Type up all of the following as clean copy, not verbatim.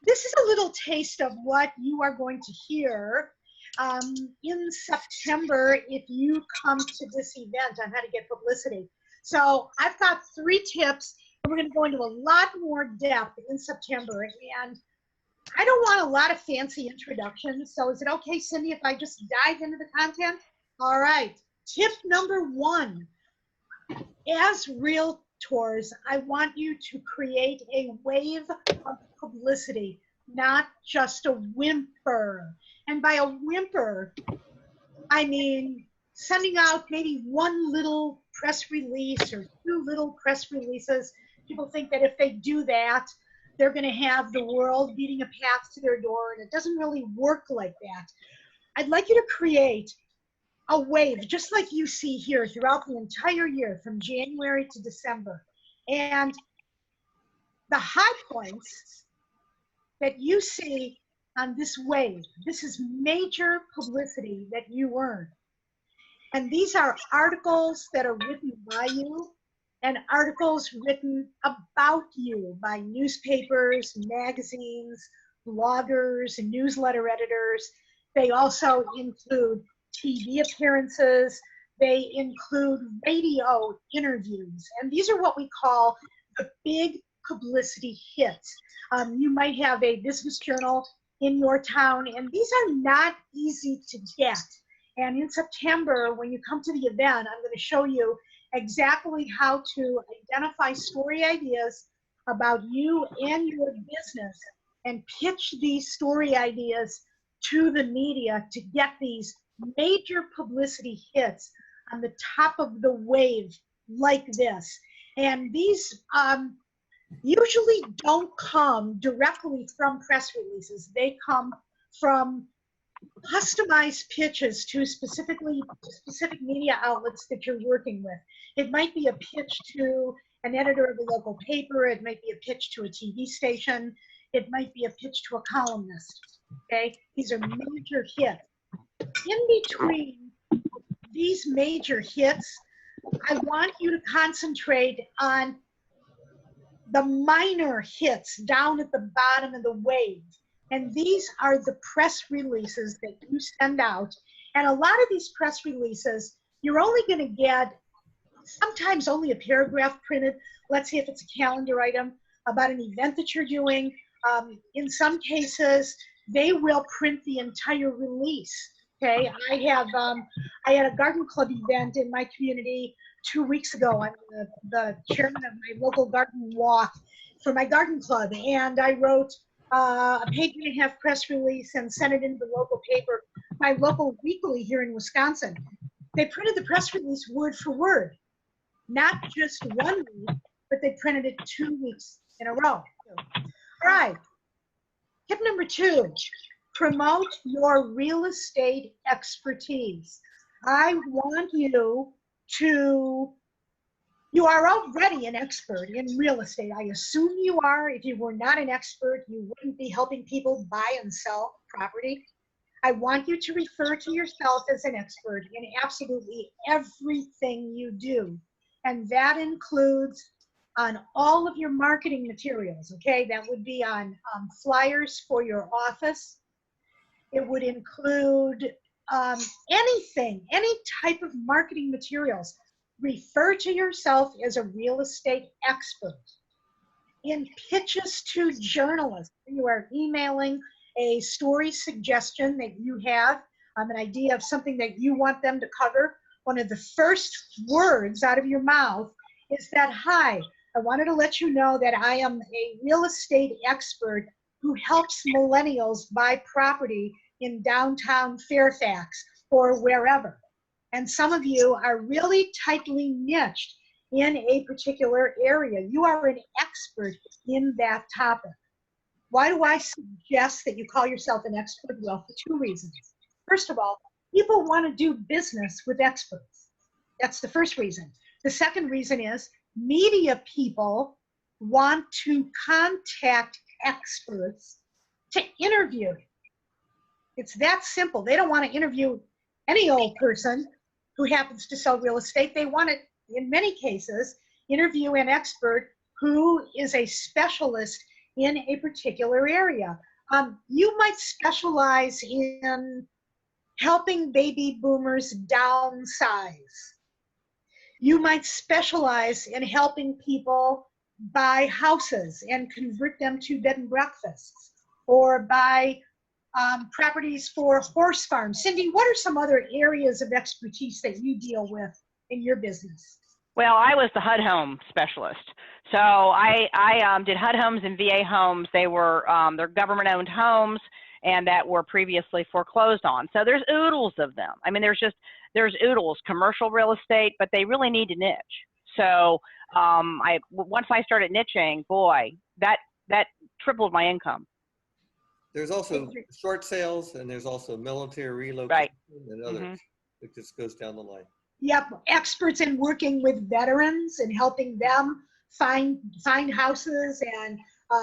this is a little taste of what you are going to hear in September if you come to this event on how to get publicity. So I've got 3 tips, and we're going to go into a lot more depth in September. And I don't want a lot of fancy introductions. So is it okay, Cindy, if I just dive into the content? All right. Tip number 1. As realtors, I want you to create a wave of publicity, not just a whimper. And by a whimper, I mean sending out maybe 1 little press release or 2 little press releases. People think that if they do that, they're going to have the world beating a path to their door, and it doesn't really work like that. I'd like you to create a wave, just like you see here throughout the entire year, from January to December. And the high points that you see on this wave, this is major publicity that you earn. And these are articles that are written by you and articles written about you by newspapers, magazines, bloggers, and newsletter editors. They also include TV appearances. They include radio interviews. And these are what we call the big publicity hits. You might have a business journal in your town, and these are not easy to get. And in September, when you come to the event, I'm going to show you exactly how to identify story ideas about you and your business and pitch these story ideas to the media to get these major publicity hits on the top of the wave like this. And these usually don't come directly from press releases. They come from customized pitches to specific media outlets that you're working with. It might be a pitch to an editor of a local paper. It might be a pitch to a TV station. It might be a pitch to a columnist. Okay, these are major hits. In between these major hits, I want you to concentrate on the minor hits down at the bottom of the wave. And these are the press releases that you send out. And a lot of these press releases, you're only going to get sometimes only a paragraph printed. Let's say if it's a calendar item about an event that you're doing. In some cases, they will print the entire release. Okay, I had a garden club event in my community 2 weeks ago. I'm the chairman of my local garden walk for my garden club, and I wrote a 1.5-page press release and sent it into the local paper, my local weekly here in Wisconsin. They printed the press release word for word, not just 1 week, but they printed it 2 weeks in a row. All right, tip number 2. Promote your real estate expertise. I want you are already an expert in real estate. I assume you are. If you were not an expert, you wouldn't be helping people buy and sell property. I want you to refer to yourself as an expert in absolutely everything you do. And that includes on all of your marketing materials, okay? That would be on flyers for your office. It would include anything, any type of marketing materials. Refer to yourself as a real estate expert. In pitches to journalists, you are emailing a story suggestion that you have, an idea of something that you want them to cover. One of the first words out of your mouth is that, "Hi, I wanted to let you know that I am a real estate expert who helps millennials buy property in downtown Fairfax or wherever." And some of you are really tightly niched in a particular area. You are an expert in that topic. Why do I suggest that you call yourself an expert? Well, for 2 reasons. First of all, people want to do business with experts. That's the first reason. The second reason is media people want to contact experts to interview. It's that simple. They don't want to interview any old person who happens to sell real estate. They want to, in many cases, interview an expert who is a specialist in a particular area. You might specialize in helping baby boomers downsize. You might specialize in helping people buy houses and convert them to bed and breakfasts, or buy properties for horse farms. Cindy, what are some other areas of expertise that you deal with in your business? Well, I was the HUD home specialist. So I did HUD homes and VA homes. They were they're government-owned homes and that were previously foreclosed on. So there's oodles of them. I mean, there's oodles, commercial real estate, but they really need to niche. So once I started niching, boy, that tripled my income. There's also short sales, and there's also military relocation, Right. and others. It just goes down the line. Yep, experts in working with veterans and helping them find houses, and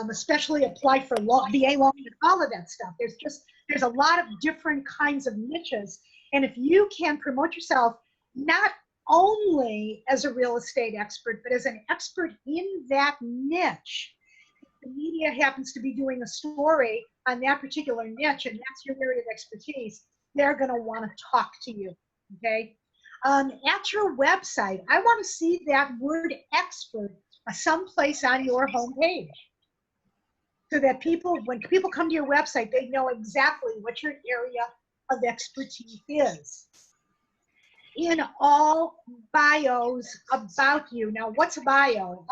especially apply for VA loan and all of that stuff. There's a lot of different kinds of niches, and if you can promote yourself not only as a real estate expert, but as an expert in that niche, if the media happens to be doing a story on that particular niche and that's your area of expertise, they're going to want to talk to you. Okay. At your website, I want to see that word expert someplace on your homepage, so that when people come to your website, they know exactly what your area of expertise is. In all bios about you. Now, what's a bio?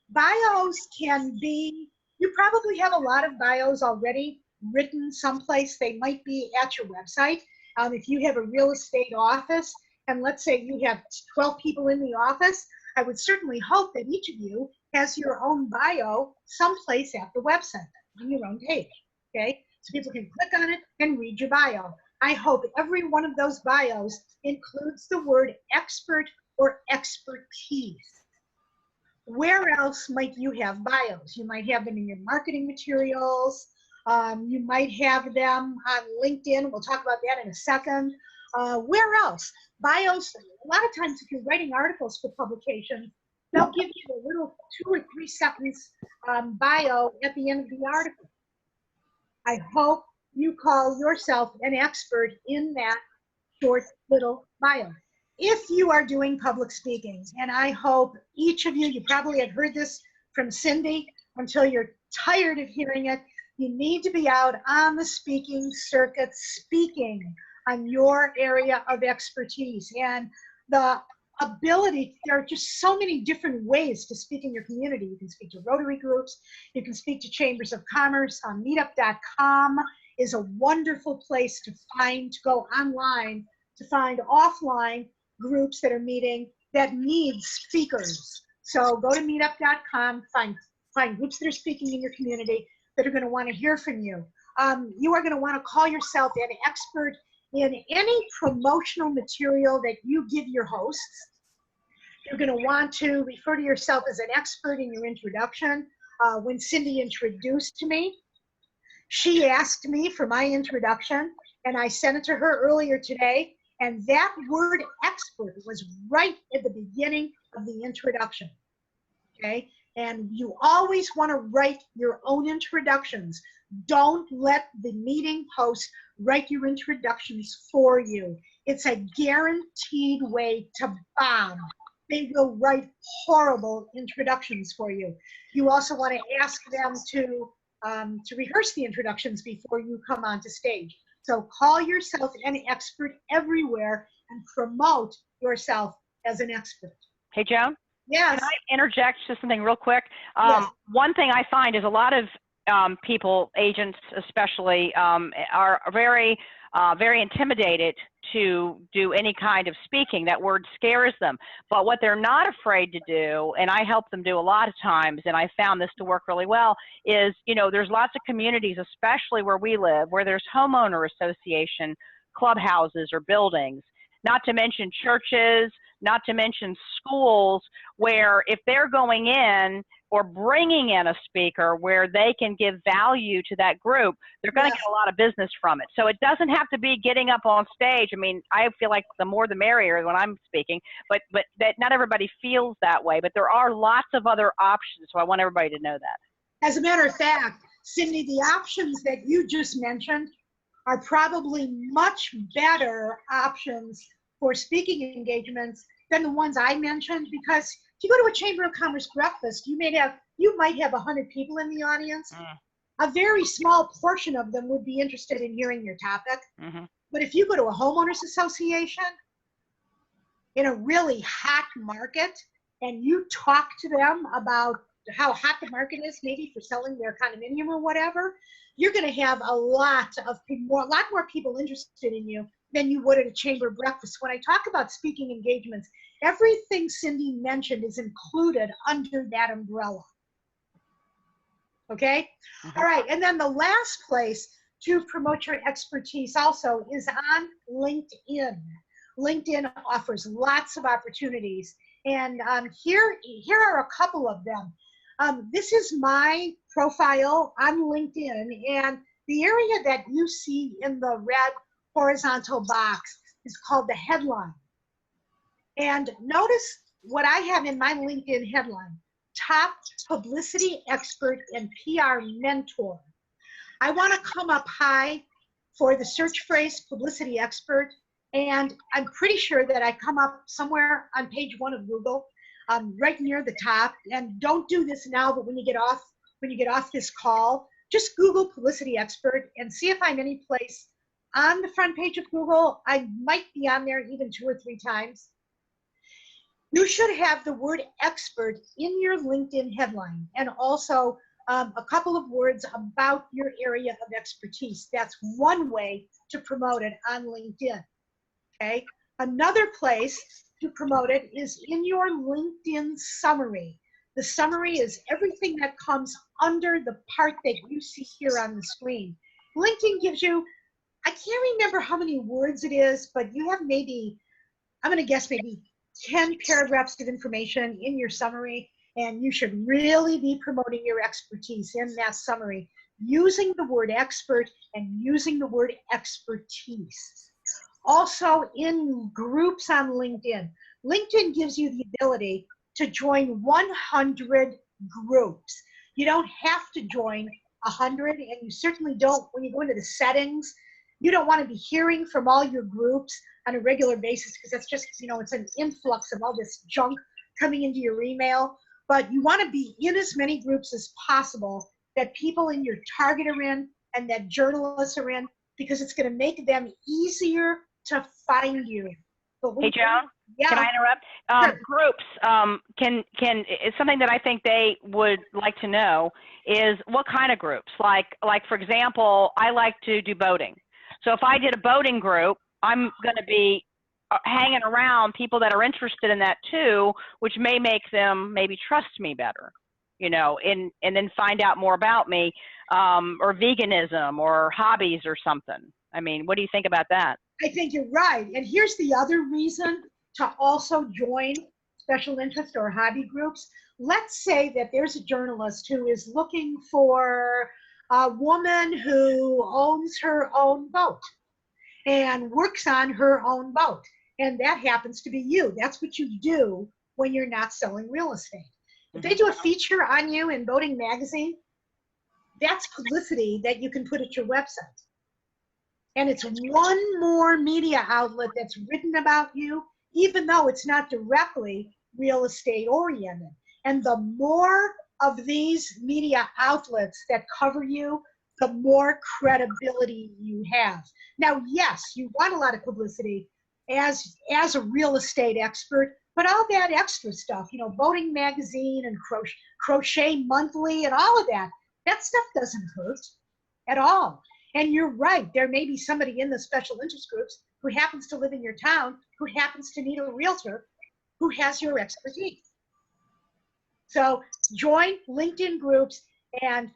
Bios can be, you probably have a lot of bios already written someplace. They might be at your website. If you have a real estate office, and let's say you have 12 people in the office, I would certainly hope that each of you has your own bio someplace at the website, on your own page, okay? So people can click on it and read your bio. I hope every one of those bios includes the word expert or expertise. Where else might you have bios? You might have them in your marketing materials. You might have them on LinkedIn. We'll talk about that in a second. Where else? Bios, a lot of times if you're writing articles for publication, they'll give you a little 2 or 3 sentence bio at the end of the article. I hope you call yourself an expert in that short little bio. If you are doing public speaking, and I hope each of you probably have heard this from Cindy until you're tired of hearing it, you need to be out on the speaking circuit speaking on your area of expertise. And the ability, there are just so many different ways to speak in your community. You can speak to Rotary groups, you can speak to chambers of commerce. Meetup.com is a wonderful place to go online, to find offline groups that are meeting that need speakers. So go to meetup.com, find groups that are speaking in your community that are going to want to hear from you. You are going to want to call yourself an expert in any promotional material that you give your hosts. You're going to want to refer to yourself as an expert in your introduction. When Cindy introduced me, she asked me for my introduction, and I sent it to her earlier today, and that word expert was right at the beginning of the introduction, okay? And you always want to write your own introductions. Don't let the meeting host write your introductions for you. It's a guaranteed way to bomb. They will write horrible introductions for you. You also want to ask them to rehearse the introductions before you come onto stage. So call yourself an expert everywhere and promote yourself as an expert. Hey, Joan? Yes. Can I interject just something real quick? Yes. One thing I find is a lot of people, agents especially, are very intimidated to do any kind of speaking. That word scares them. But what they're not afraid to do, and I help them do a lot of times, and I found this to work really well, is, there's lots of communities, especially where we live, where there's homeowner association clubhouses or buildings, not to mention churches, not to mention schools, where if they're going in or bringing in a speaker where they can give value to that group, they're going to get a lot of business from it. So it doesn't have to be getting up on stage. I mean, I feel like the more the merrier when I'm speaking, but that not everybody feels that way. But there are lots of other options, so I want everybody to know that. As a matter of fact, Cindy, the options that you just mentioned are probably much better options for speaking engagements than the ones I mentioned, because if you go to a Chamber of Commerce breakfast, you might have 100 people in the audience. A very small portion of them would be interested in hearing your topic. But if you go to a homeowners association in a really hot market and you talk to them about how hot the market is, maybe for selling their condominium or whatever, you're going to have a lot more people interested in you than you would at a chamber breakfast. When I talk about speaking engagements, everything Cindy mentioned is included under that umbrella. Okay? All right, and then the last place to promote your expertise also is on LinkedIn. LinkedIn offers lots of opportunities, and here are a couple of them. This is my profile on LinkedIn, and the area that you see in the red horizontal box is called the headline. And notice what I have in my LinkedIn headline: top publicity expert and PR mentor. I want to come up high for the search phrase publicity expert, and I'm pretty sure that I come up somewhere on page 1 of Google, right near the top. And don't do this now, but when you get off this call, just Google publicity expert and see if I'm any place on the front page of Google. I might be on there even 2 or 3 times. You should have the word expert in your LinkedIn headline, and also a couple of words about your area of expertise. That's one way to promote it on LinkedIn. Okay. Another place to promote it is in your LinkedIn summary. The summary is everything that comes under the part that you see here on the screen. LinkedIn gives you, I can't remember how many words it is, but you have maybe, I'm going to guess maybe 10 paragraphs of information in your summary, and you should really be promoting your expertise in that summary, using the word expert and using the word expertise. Also in groups on LinkedIn. LinkedIn gives you the ability to join 100 groups. You don't have to join 100, and you certainly don't, when you go into the settings, you don't want to be hearing from all your groups on a regular basis, because that's just, it's an influx of all this junk coming into your email. But you want to be in as many groups as possible that people in your target are in and that journalists are in, because it's going to make them easier to find you. Hey, Joan, yeah. Can I interrupt? Sure. Groups, it's something that I think they would like to know is what kind of groups? Like for example, I like to do boating. So if I did a boating group, I'm going to be hanging around people that are interested in that too, which may make them maybe trust me better, and then find out more about me, or veganism or hobbies or something. I mean, what do you think about that? I think you're right. And here's the other reason to also join special interest or hobby groups. Let's say that there's a journalist who is looking for a woman who owns her own boat and works on her own boat. And that happens to be you. That's what you do when you're not selling real estate. If they do a feature on you in Boating Magazine, that's publicity that you can put at your website. And it's one more media outlet that's written about you, even though it's not directly real estate oriented. And the more of these media outlets that cover you, the more credibility you have. Now, yes, you want a lot of publicity as a real estate expert, but all that extra stuff, Boating Magazine and Crochet Monthly and all of that stuff doesn't hurt at all. And you're right, there may be somebody in the special interest groups who happens to live in your town, who happens to need a realtor, who has your expertise. So join LinkedIn groups, and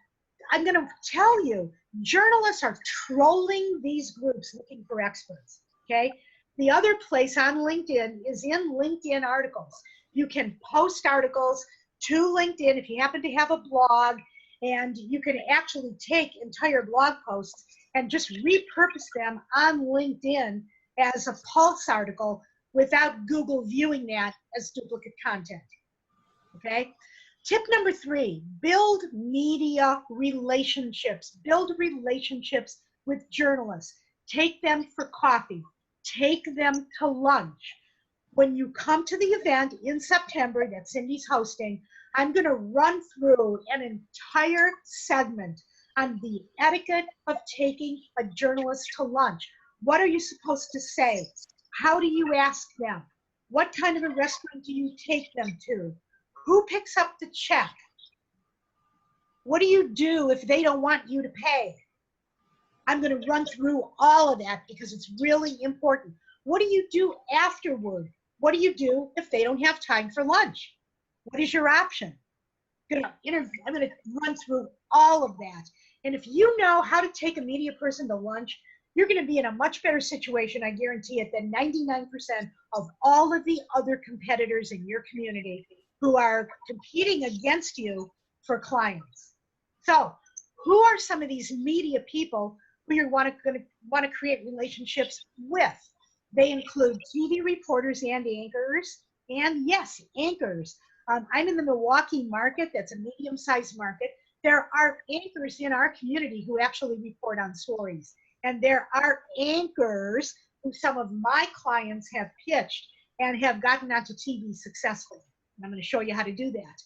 I'm going to tell you, journalists are trolling these groups looking for experts, okay? The other place on LinkedIn is in LinkedIn articles. You can post articles to LinkedIn if you happen to have a blog, and you can actually take entire blog posts and just repurpose them on LinkedIn as a pulse article without Google viewing that as duplicate content, okay? Tip number 3, build media relationships. Build relationships with journalists. Take them for coffee. Take them to lunch. When you come to the event in September that Cindy's hosting, I'm going to run through an entire segment on the etiquette of taking a journalist to lunch. What are you supposed to say? How do you ask them? What kind of a restaurant do you take them to? Who picks up the check? What do you do if they don't want you to pay? I'm going to run through all of that because it's really important. What do you do afterward? What do you do if they don't have time for lunch? What is your option? I'm going to run through all of that. And if you know how to take a media person to lunch, you're going to be in a much better situation, I guarantee it, than 99% of all of the other competitors in your community who are competing against you for clients. So who are some of these media people who you're going to want to create relationships with? They include TV reporters and anchors, and yes, anchors. I'm in the Milwaukee market. That's a medium-sized market. There are anchors in our community who actually report on stories. And there are anchors who some of my clients have pitched and have gotten onto TV successfully. And I'm going to show you how to do that.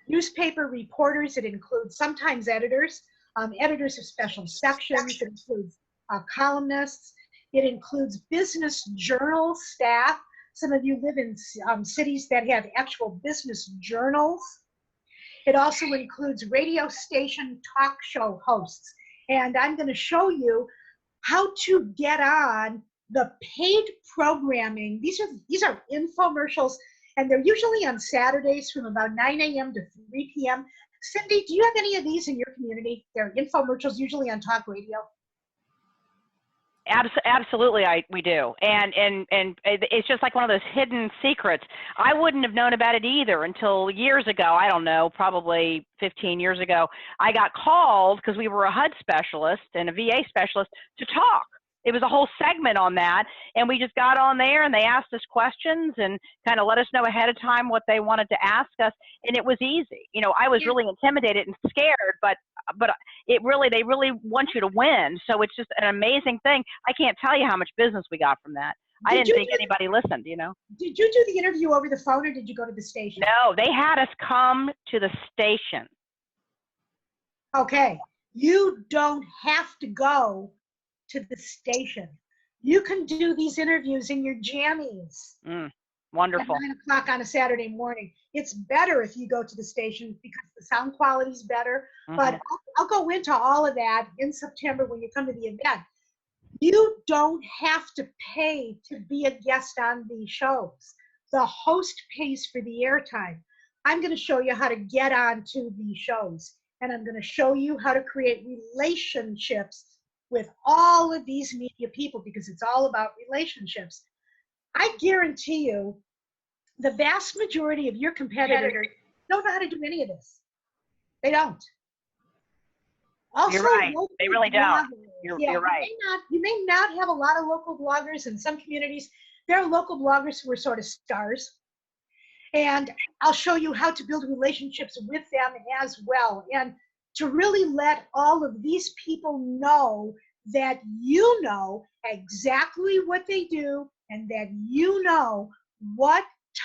Newspaper reporters, it includes sometimes editors, editors of special sections, it includes columnists, it includes business journal staff. Some of you live in cities that have actual business journals. It also includes radio station talk show hosts. And I'm going to show you how to get on the paid programming. These are infomercials, and they're usually on Saturdays from about 9 a.m. to 3 p.m. Cindy, do you have any of these in your community? They're infomercials usually on talk radio. Absolutely, we do, and it's just like one of those hidden secrets. I wouldn't have known about it either until years ago. I don't know, probably 15 years ago. I got called because we were a HUD specialist and a VA specialist to talk. It was a whole segment on that, and we just got on there and they asked us questions and kind of let us know ahead of time what they wanted to ask us, and it was easy. You know, I was really intimidated and scared, but they really want you to win. So it's just an amazing thing. I can't tell you how much business we got from that. I didn't think anybody listened, you know. Did you do the interview over the phone or did you go to the station? No, they had us come to the station. Okay, you don't have to go to the station. You can do these interviews in your jammies. Wonderful. At 9 o'clock on a Saturday morning. It's better if you go to the station because the sound quality is better. But I'll go into all of that in September when you come to the event. You don't have to pay to be a guest on these shows. The host pays for the airtime. I'm going to show you how to get on to these shows. And I'm going to show you how to create relationships with all of these media people because it's all about relationships. I guarantee you the vast majority of your competitors don't know how to do any of this. They don't. Also, you're right. They really don't. You're right. You may not have a lot of local bloggers in some communities. There are local bloggers who are sort of stars. And I'll show you how to build relationships with them as well. And to really let all of these people know that you know exactly what they do and that you know what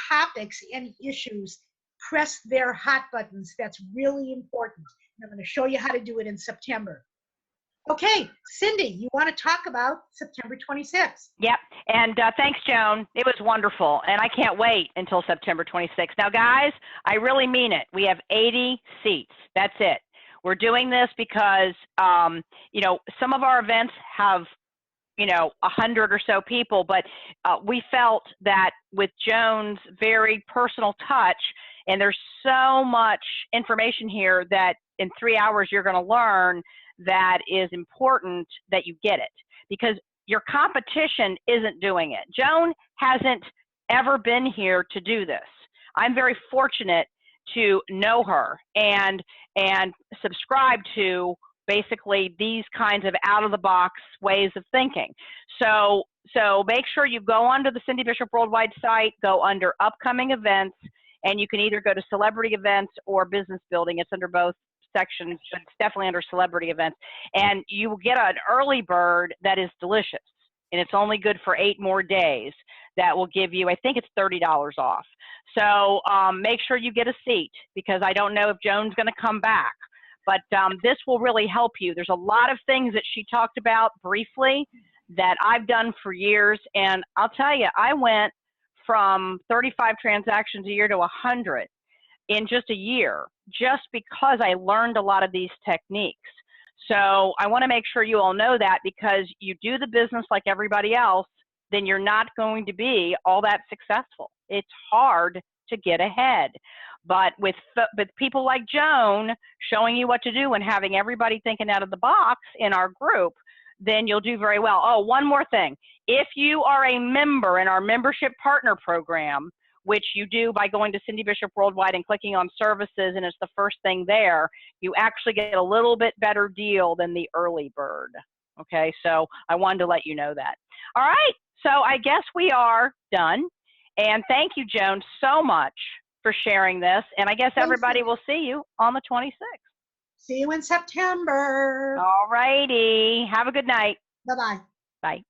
topics and issues press their hot buttons. That's really important. And I'm going to show you how to do it in September. Okay, Cindy, you want to talk about September 26th? Yep, and thanks, Joan. It was wonderful, and I can't wait until September 26th. Now, guys, I really mean it. We have 80 seats. That's it. We're doing this because, you know, some of our events have, you know, 100 or so people, but we felt that with Joan's very personal touch, and there's so much information here that in 3 hours you're going to learn, that is important that you get it because your competition isn't doing it. Joan hasn't ever been here to do this. I'm very fortunate to know her and subscribe to basically these kinds of out-of-the-box ways of thinking. So make sure you go onto the Cindy Bishop Worldwide site, go under upcoming events, and you can either go to celebrity events or business building. It's under both sections, but it's definitely under celebrity events. And you will get an early bird that is delicious, and it's only good for 8 more days. That will give you, I think it's $30 off. So make sure you get a seat, because I don't know if Joan's going to come back. But this will really help you. There's a lot of things that she talked about briefly that I've done for years. And I'll tell you, I went from 35 transactions a year to 100 in just a year, just because I learned a lot of these techniques. So I want to make sure you all know that, because you do the business like everybody else, then you're not going to be all that successful. It's hard to get ahead. But with people like Joan showing you what to do and having everybody thinking out of the box in our group, then you'll do very well. Oh, one more thing. If you are a member in our membership partner program, which you do by going to Cindy Bishop Worldwide and clicking on services, and it's the first thing there, you actually get a little bit better deal than the early bird. Okay, so I wanted to let you know that. All right, so I guess we are done. And thank you, Joan, so much for sharing this. And I guess everybody will see you on the 26th. See you in September. All righty. Have a good night. Bye-bye. Bye.